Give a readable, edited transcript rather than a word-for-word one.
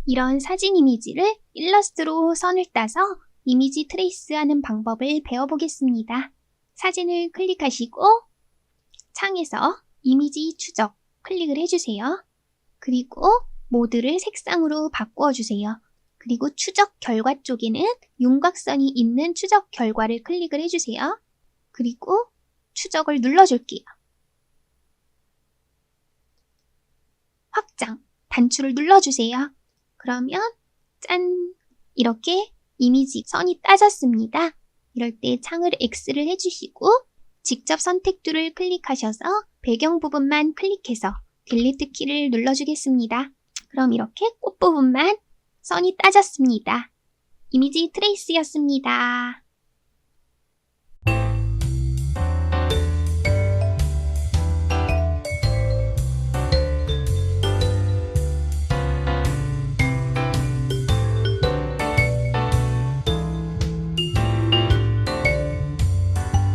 이런 사진 이미지를 일러스트로 선을 따서 이미지 트레이스하는 방법을 배워보겠습니다. 사진을 클릭하시고 창에서 이미지 추적 클릭을 해주세요. 그리고 모드를 색상으로 바꾸어주세요. 그리고 추적 결과 쪽에는 윤곽선이 있는 추적 결과를 클릭을 해주세요. 그리고 추적을 눌러줄게요. 확장, 단추를 눌러주세요. 그러면 짠! 이렇게 이미지 선이 따졌습니다. 이럴 때 창을 X를 해주시고 직접 선택툴을 클릭하셔서 배경 부분만 클릭해서 딜리트 키를 눌러주겠습니다. 그럼 이렇게 꽃 부분만 선이 따졌습니다. 이미지 트레이스였습니다.